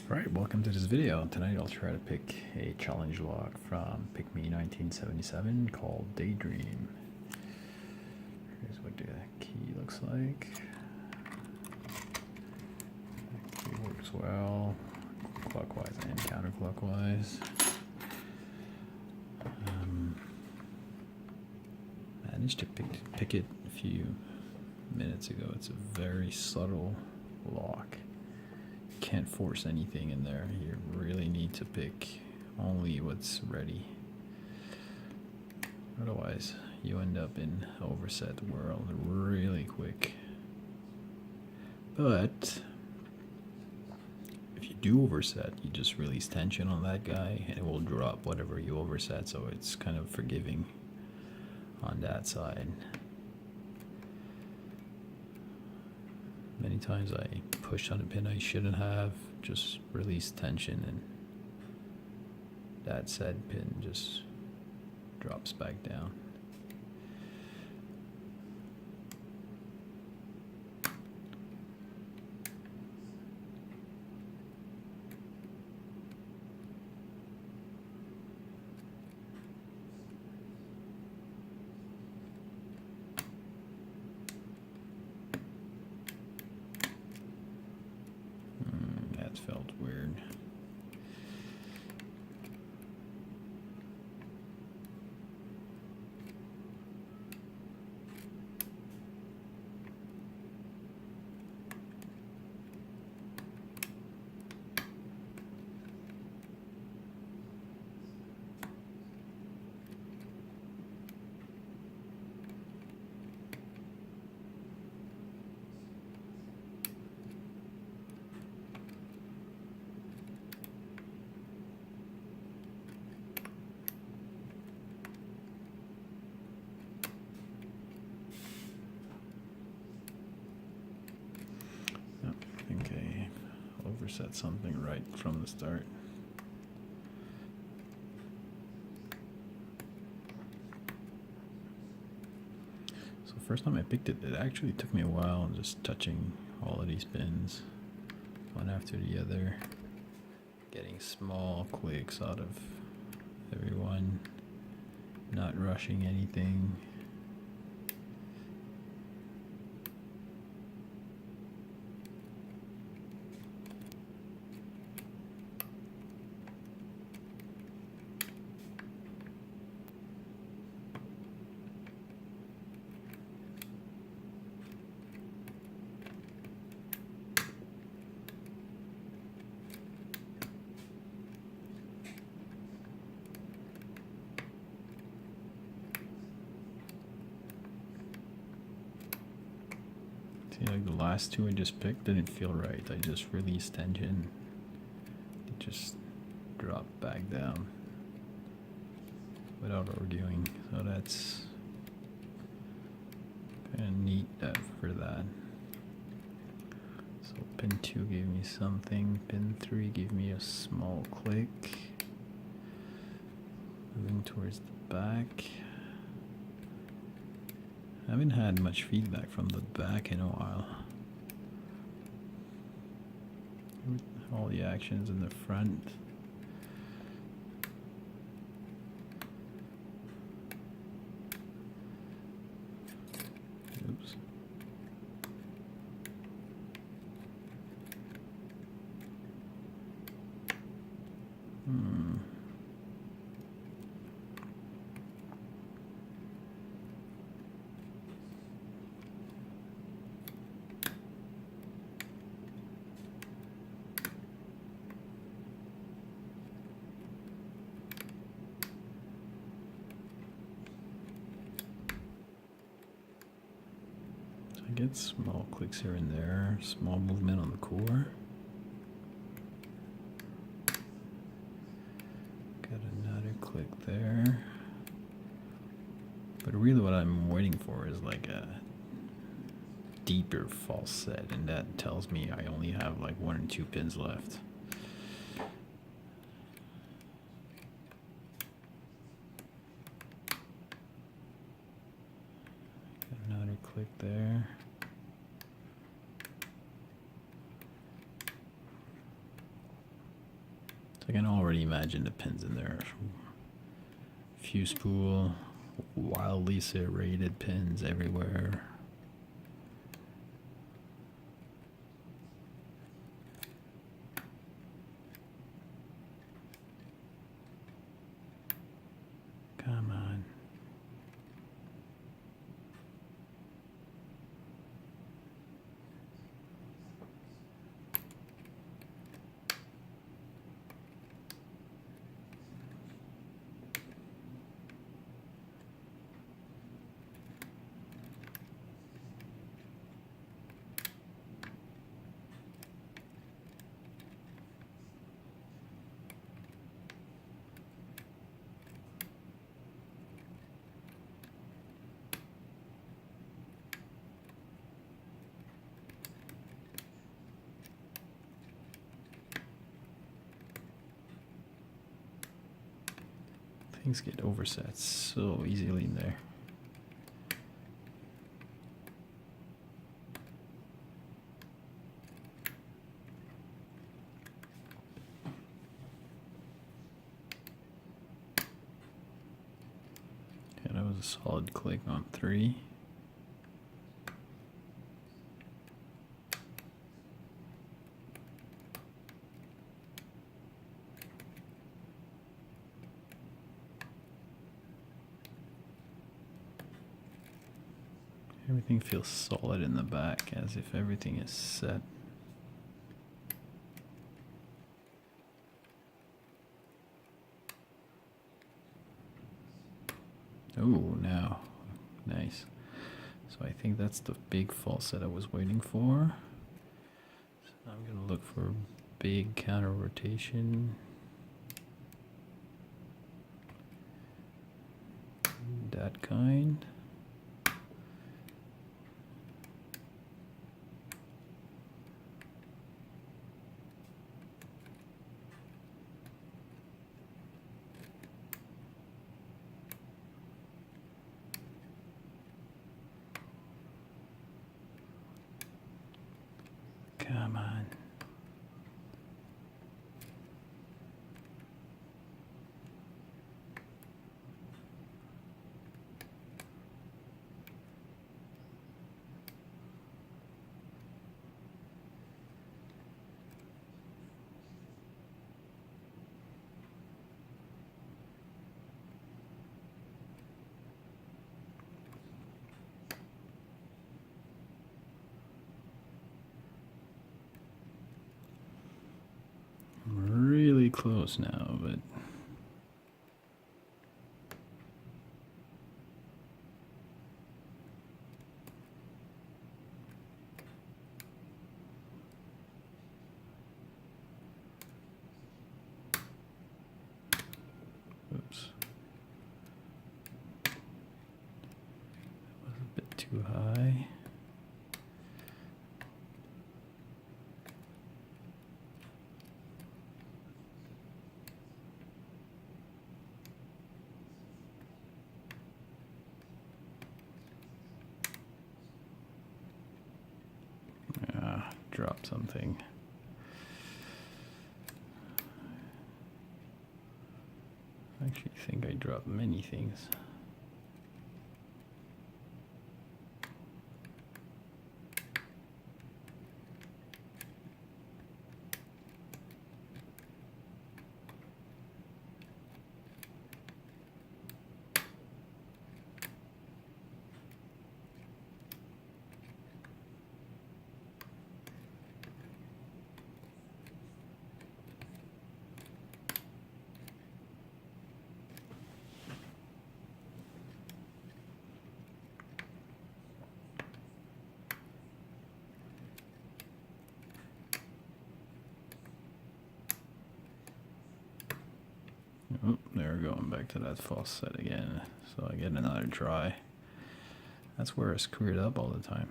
Alright, welcome to this video. Tonight I'll try to pick a challenge log from PickME 1977 called Daydream. Here's what the key looks like. The key works well, clockwise and counterclockwise. Managed to pick it a few minutes ago. It's a very subtle lock. Can't force anything in there. You really need to pick only what's ready. Otherwise, you end up in overset world really quick. But if you do overset, you just release tension on that guy and it will drop whatever you overset, so it's kind of forgiving on that side. Many times I pushed on a pin I shouldn't have, just released tension, and that said pin just drops back down. That felt weird. I think I overset something right from the start. So first time I picked it, it actually took me a while just touching all of these pins, one after the other, getting small clicks out of everyone, not rushing anything. See, like the last two I just picked didn't feel right. I just released tension. It just dropped back down without arguing. So that's kind of neat for that. So pin 2 gave me something. Pin 3 gave me a small click. Moving towards the back. I haven't had much feedback from the back in a while. All the actions in the front. Oops. I get small clicks here and there, small movement on the core. Got another click there. But really what I'm waiting for is like a deeper false set, and that tells me I only have like 1 or 2 pins left. Got another click there. So I can already imagine the pins in there. Fuse pool, wildly serrated pins everywhere. Come on. Things get overset so easily in there. Yeah, that was a solid click on 3. Everything feels solid in the back, as if everything is set. Oh, now, nice. So I think that's the big false set I was waiting for. So I'm gonna look for big counter rotation. That kind. Come on. I'm really close now, but oops. That was a bit too high. Dropped something. I actually think I dropped many things. Oh, they're going back to that false set again. So I get another try. That's where I screw it up all the time.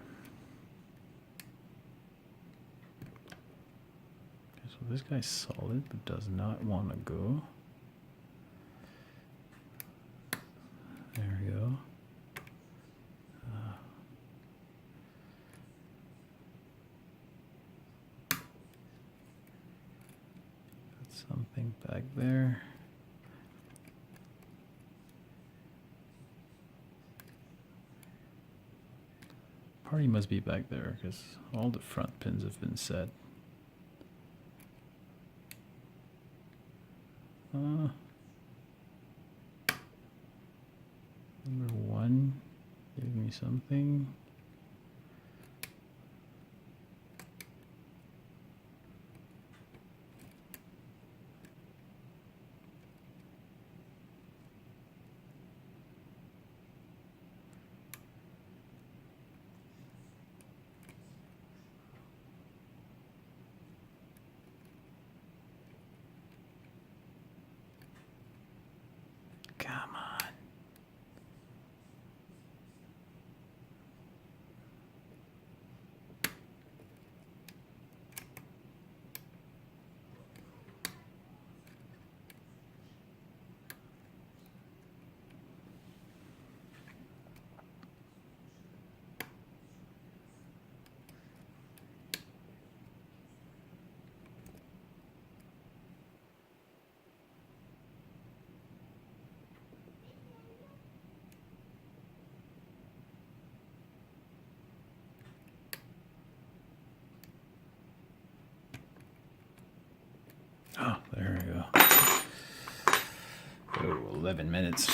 Okay, so this guy's solid but does not want to go. There we go. something back there. Party must be back there because all the front pins have been set. Number 1, give me something. Come on. Oh, there we go. Oh, 11 minutes.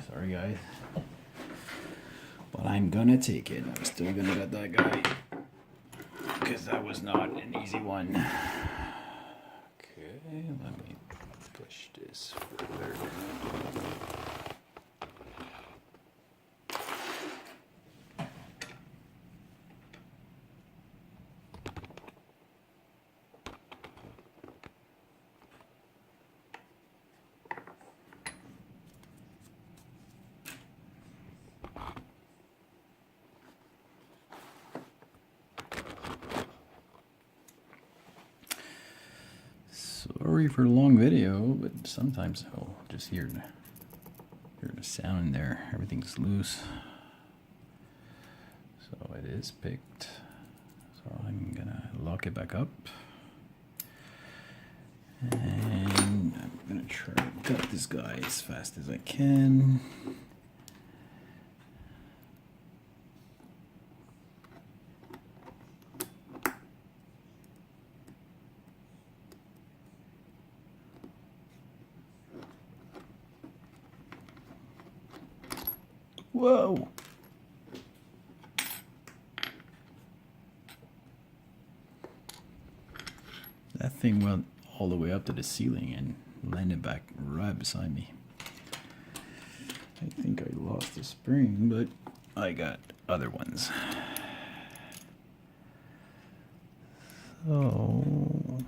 Sorry, guys. But I'm gonna take it. I'm still gonna get that guy. Because that was not an easy one. Okay, let me push this further. Sorry for the long video, but sometimes I'll just hear the sound in there. Everything's loose. So it is picked. So I'm gonna lock it back up. And I'm gonna try to cut this guy as fast as I can. Whoa! That thing went all the way up to the ceiling and landed back right beside me. I think I lost the spring, but I got other ones. So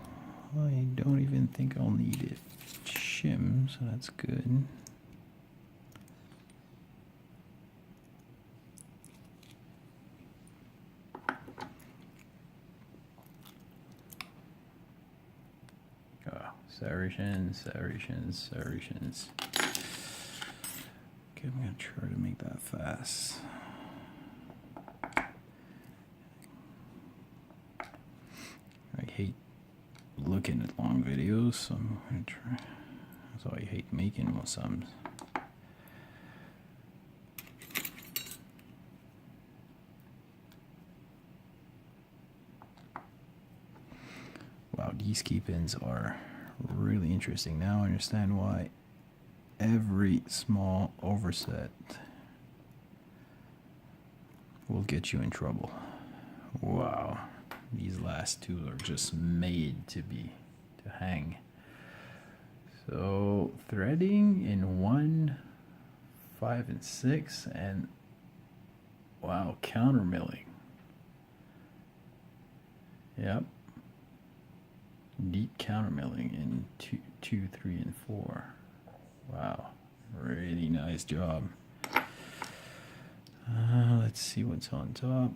I don't even think I'll need a shim, so that's good. Serrations. Okay, I'm gonna try to make that fast. I hate looking at long videos, so I'm gonna try. So I hate making some. Wow, these key pins are really interesting. Now I understand why every small overset will get you in trouble. Wow, these last two are just made to hang. So threading in 1, 5, and 6, and wow, counter milling. Yep. Deep counter milling in 2, 3, and 4. Wow, really nice job. Let's see what's on top.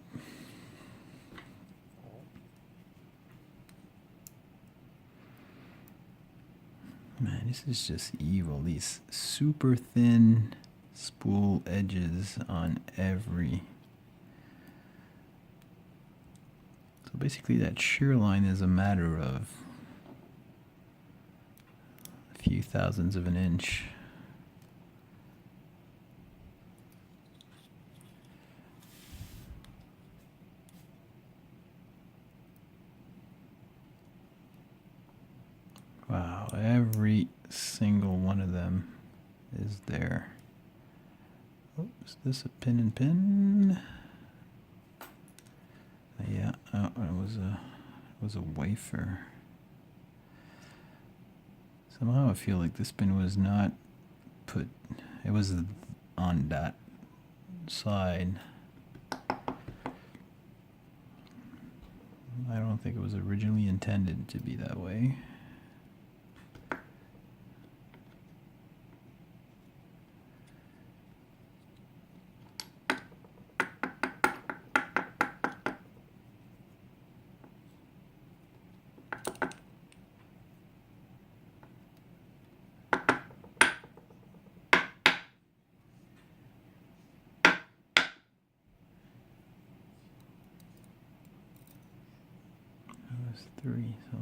Man, this is just evil. These super thin spool edges on every. So basically that shear line is a matter of few thousandths of an inch. Wow, every single one of them is there. Oh, is this a pin and pin? Yeah, oh, it was a wafer. Somehow I feel like this pin was not put, it was on that side. I don't think it was originally intended to be that way. That was 3, so.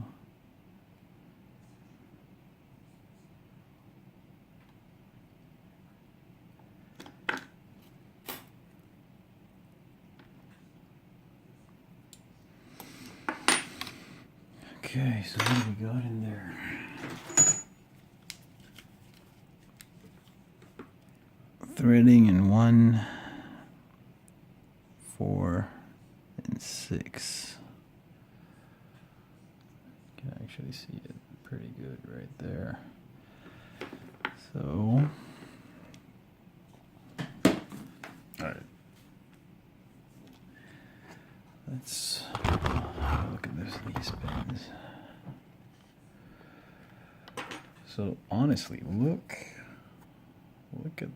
Okay, so what do we got in there? Threading in 1, 4, and 6. You can actually see it pretty good right there. So, alright. Let's look at these pins. So honestly, look at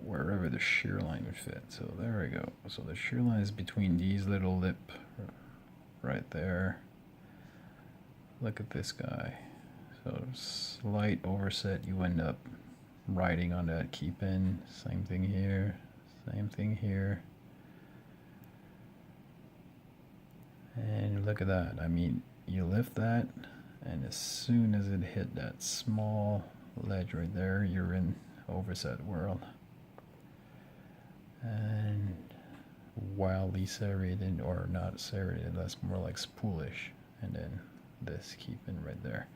wherever the shear line would fit. So there we go. So the shear line is between these little lip right there. Look at this guy. So slight overset, you end up riding on that key pin. Same thing here. Same thing here. And look at that. I mean, you lift that, and as soon as it hit that small ledge right there, you're in overset world. And wildly serrated, or not serrated, that's more like spoolish. And then this key pin right there.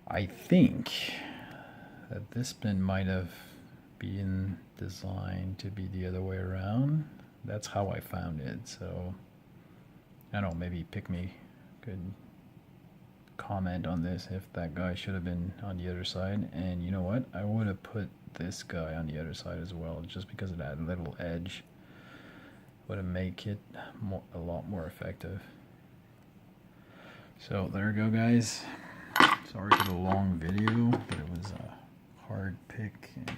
I think that this pin might have been designed to be the other way around. That's how I found it. So I don't know, maybe PickME could comment on this if that guy should have been on the other side. And you know what? I would have put this guy on the other side as well, just because of that little edge. Would have made it a lot more effective. So there you go, guys. Sorry for the long video, but it was a hard pick, and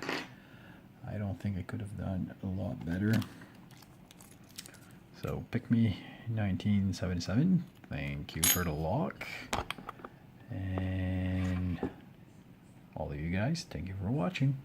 I don't think I could have done a lot better. So PickME 1977, thank you for the lock, and all of you guys, thank you for watching.